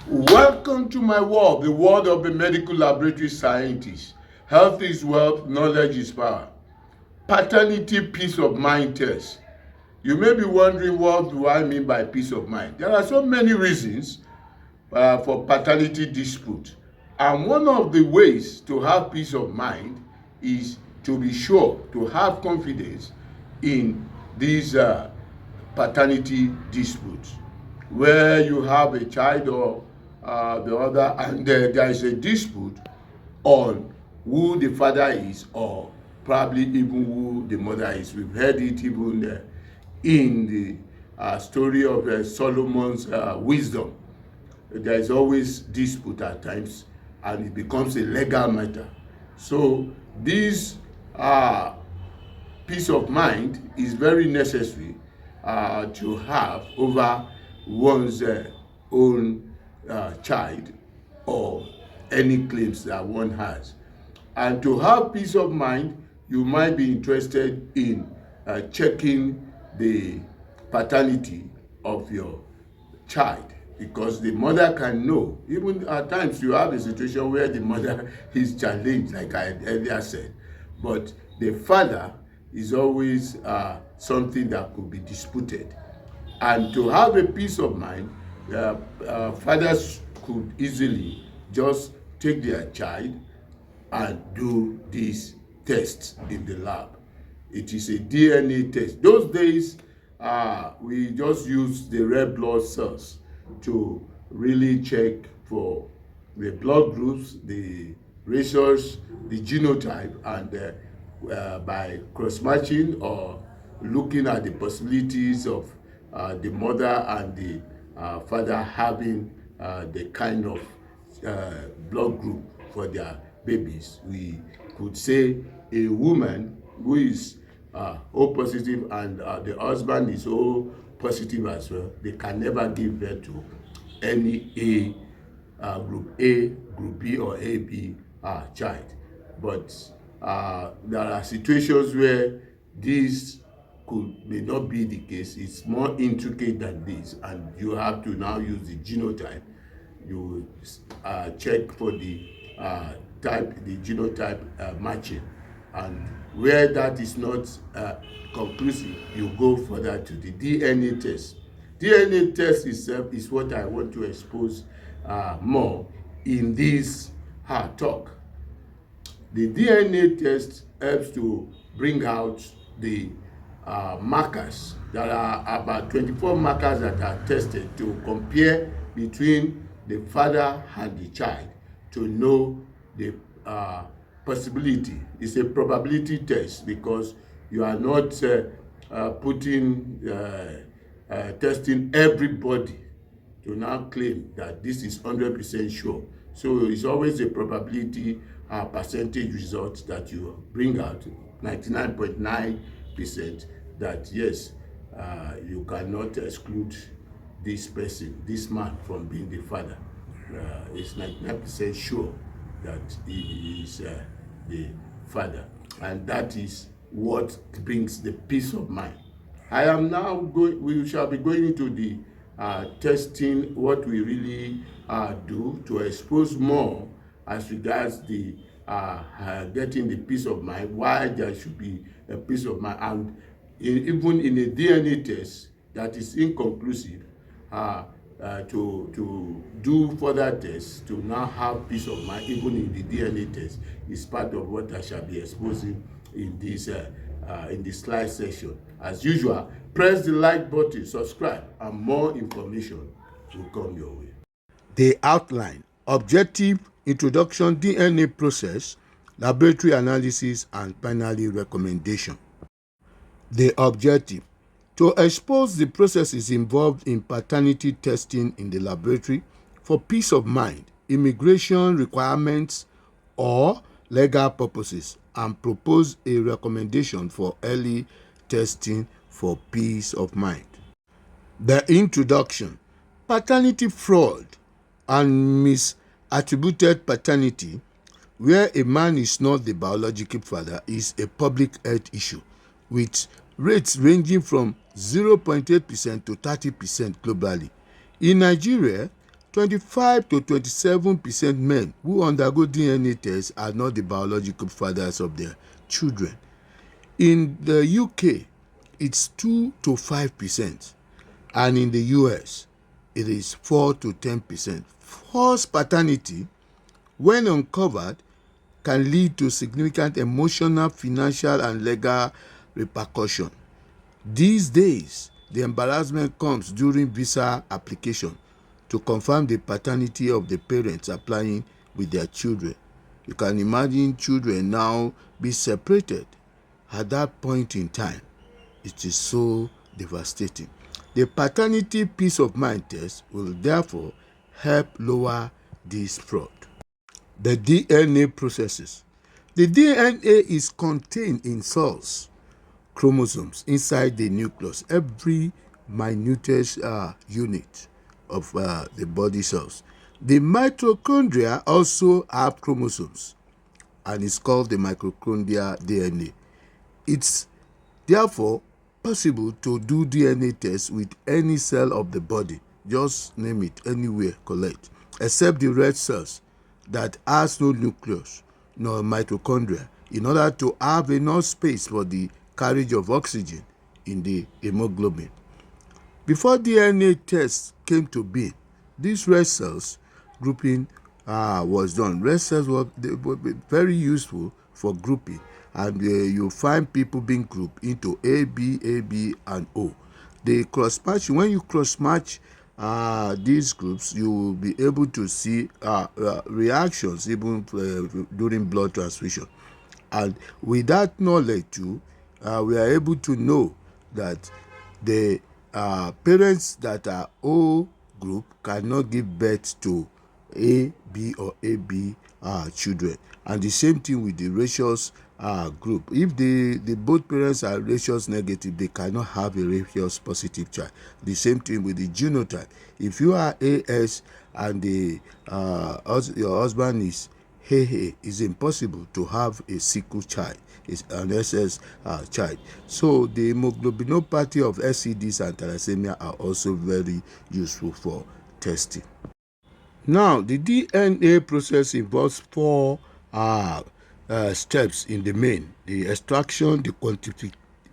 Welcome to my world, the world of the medical laboratory scientist. Health is wealth, knowledge is power. Paternity peace of mind test. You may be wondering, what do I mean by peace of mind? There are so many reasons for paternity dispute. And one of the ways to have peace of mind is to be sure, to have confidence in these paternity disputes, where you have a child or the other, and there is a dispute on who the father is, or probably even who the mother is. We've heard it even in the story of Solomon's wisdom. There is always dispute at times, and it becomes a legal matter. So this peace of mind is very necessary to have over one's own child, or any claims that one has. And to have peace of mind, you might be interested in checking the paternity of your child, because the mother can know. Even at times you have a situation where the mother is challenged, like I earlier said, but the father is always something that could be disputed. And to have a peace of mind, fathers could easily just take their child and do this test in the lab. It is a DNA test. Those days, we just use the red blood cells to really check for the blood groups, the ratios, the genotype, and by cross-matching or looking at the possibilities of the mother and the father having the kind of blood group for their babies, we could say a woman who is O positive and the husband is O positive as well, they can never give birth to any group A, group B, or AB child. But there are situations where this may not be the case. It's more intricate than this, and you have to now use the genotype. You check for the the genotype matching, and where that is not conclusive, you go further to the DNA test. DNA test itself is what I want to expose more in this talk. The DNA test helps to bring out the markers. There are about 24 markers that are tested to compare between the father and the child, to know the possibility. It's a probability test, because you are not testing everybody to now claim that this is 100% sure. So it's always a probability percentage result that you bring out, 99.9%, that yes, you cannot exclude this person, this man, from being the father. It's 99% sure that he is the father, and that is what brings the peace of mind. I am now we shall be going into the testing, what we really do to expose more as regards the getting the peace of mind, why there should be a peace of mind, and even in a DNA test that is inconclusive, to do further tests to now have peace of mind, even in the DNA test, is part of what I shall be exposing in this slide session. As usual, press the like button, subscribe, and more information will come your way. The outline: objective, introduction, DNA process, laboratory analysis, and finally recommendation. The objective: to expose the processes involved in paternity testing in the laboratory for peace of mind, immigration requirements, or legal purposes, and propose a recommendation for early testing for peace of mind. The introduction: paternity fraud and misattributed paternity, where a man is not the biological father, is a public health issue, with rates ranging from 0.8% to 30% globally. In Nigeria, 25 to 27% men who undergo DNA tests are not the biological fathers of their children. In the UK, it's 2 to 5%, and in the US, it is 4 to 10%. False paternity, when uncovered, can lead to significant emotional, financial, and legal repercussion. These days, the embarrassment comes during visa application to confirm the paternity of the parents applying with their children. You can imagine children now be separated. At that point in time, it is so devastating. The paternity peace of mind test will therefore help lower this fraud. The DNA processes. The DNA is contained in cells, chromosomes inside the nucleus, every minutest unit of the body cells. The mitochondria also have chromosomes, and it's called the mitochondrial DNA. It's therefore possible to do DNA tests with any cell of the body, just name it, anywhere, collect, except the red cells that has no nucleus nor mitochondria, in order to have enough space for the carriage of oxygen in the hemoglobin. Before DNA tests came to be, these red cells grouping was done. Red cells were very useful for grouping, and you find people being grouped into A, B, and O. The cross-match, when you cross-match these groups, you will be able to see reactions even during blood transfusion. And with that knowledge too, we are able to know that the parents that are O group cannot give birth to A, B, or AB children. And the same thing with the rhesus group. If the both parents are rhesus negative, they cannot have a rhesus positive child. The same thing with the genotype. If you are AS and your husband is hey, it's impossible to have a sickle child, it's an SS child. So the hemoglobinopathy of SCDs and thalassemia are also very useful for testing. Now, the DNA process involves four steps in the main: the extraction, the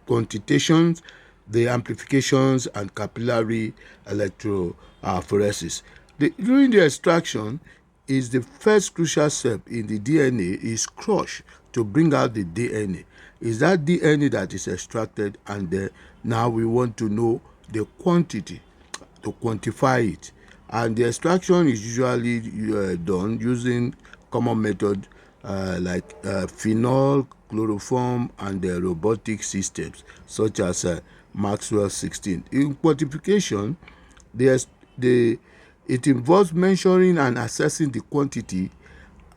quantitations, the amplifications, and capillary electrophoresis. During the extraction, is the first crucial step in the DNA is crushed to bring out the DNA. Is that DNA that is extracted, and now we want to know the quantity to quantify it. And the extraction is usually done using common method like phenol, chloroform, and robotic systems such as Maxwell 16. In quantification, it involves measuring and assessing the quantity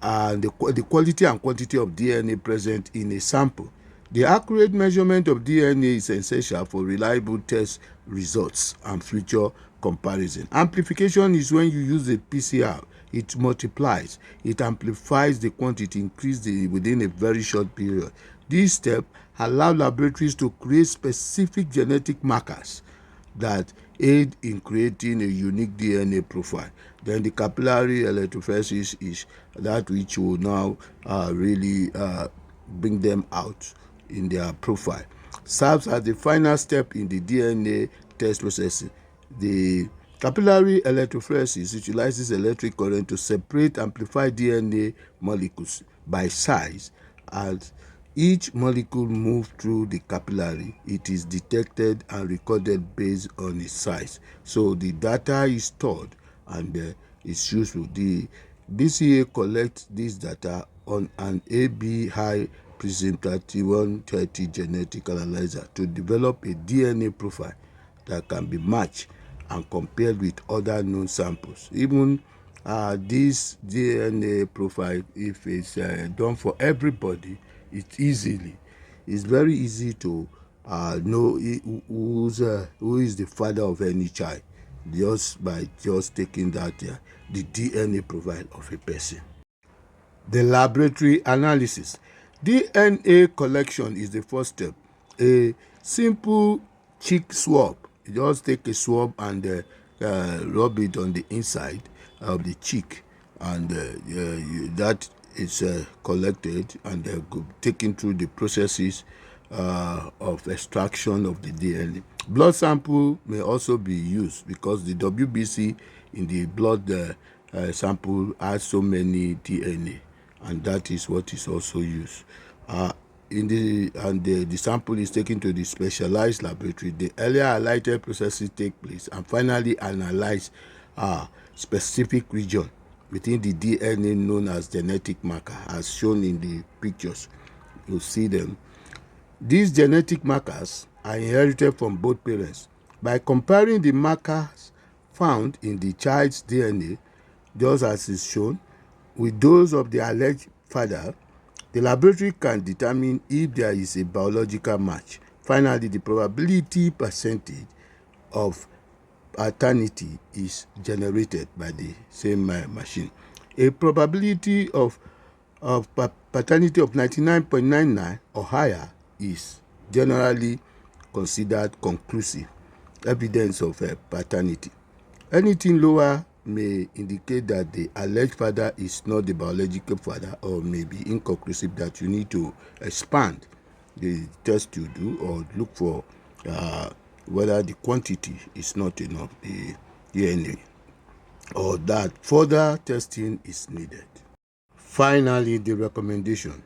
and the quality and quantity of DNA present in a sample. The accurate measurement of DNA is essential for reliable test results and future comparison. Amplification is when you use the PCR. It multiplies, it amplifies the quantity, increases within a very short period. This step allows laboratories to create specific genetic markers that aid in creating a unique DNA profile. Then the capillary electrophoresis is that which will now really bring them out in their profile. Serves as the final step in the DNA test processing. The capillary electrophoresis utilizes electric current to separate amplified DNA molecules by size. As each molecule moves through the capillary, it is detected and recorded based on its size. So the data is stored and is useful. The BCA collects this data on an AB high Prism 3130 genetic analyzer to develop a DNA profile that can be matched and compared with other known samples. Even this DNA profile, if it's done for everybody, it's very easy to know who is the father of any child, just by taking that the DNA profile of a person. The laboratory analysis. DNA collection is the first step. A simple cheek swab. You just take a swab and rub it on the inside of the cheek, and that is collected and taken through the processes of extraction of the DNA. Blood sample may also be used because the WBC in the blood sample has so many DNA, and that is what is also used. The sample is taken to the specialized laboratory. The earlier highlighted processes take place, and finally analyze specific region within the DNA known as genetic marker, as shown in the pictures. You'll see them. These genetic markers are inherited from both parents. By comparing the markers found in the child's DNA, just as is shown, with those of the alleged father, the laboratory can determine if there is a biological match. Finally, the probability percentage of paternity is generated by the same machine. A probability of paternity of 99.99 or higher is generally considered conclusive evidence of paternity. Anything lower may indicate that the alleged father is not the biological father, or may be inconclusive, that you need to expand the test you do, or look for whether the quantity is not enough, the DNA, or that further testing is needed. Finally, the recommendation.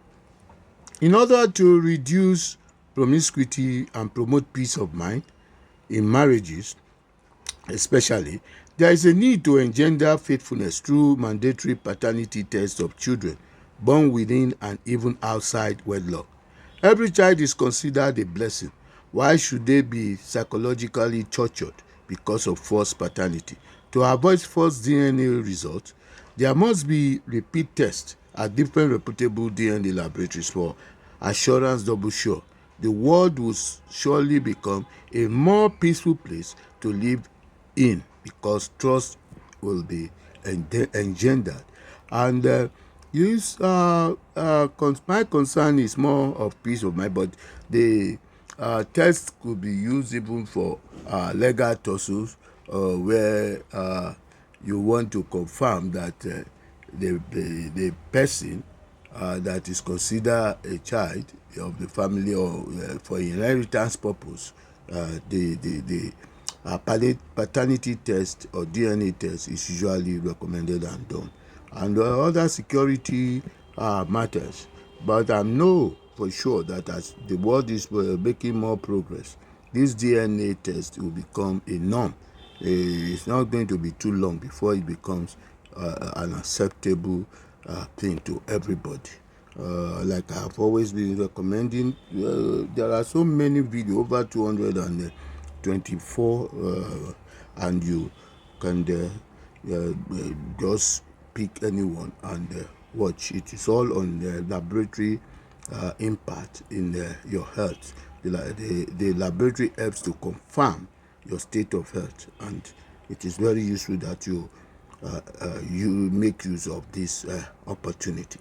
In order to reduce promiscuity and promote peace of mind in marriages, especially, there is a need to engender faithfulness through mandatory paternity tests of children born within and even outside wedlock. Every child is considered a blessing. Why should they be psychologically tortured because of false paternity? To avoid false DNA results, there must be repeat tests at different reputable DNA laboratories for assurance double sure. The world will surely become a more peaceful place to live in, because trust will be engendered. And my concern is more of peace of mind, but the test could be used even for legal tussles, where you want to confirm that the person that is considered a child of the family, or for inheritance purpose, the paternity test or DNA test is usually recommended and done. And other security matters. But I know for sure that as the world is making more progress, this DNA test will become a norm. It's not going to be too long before it becomes an acceptable thing to everybody. Like I've always been recommending, there are so many videos, over 224, and you can just pick anyone and watch. It is all on the laboratory impact in your health. The laboratory helps to confirm your state of health, and it is very useful that you make use of this opportunity.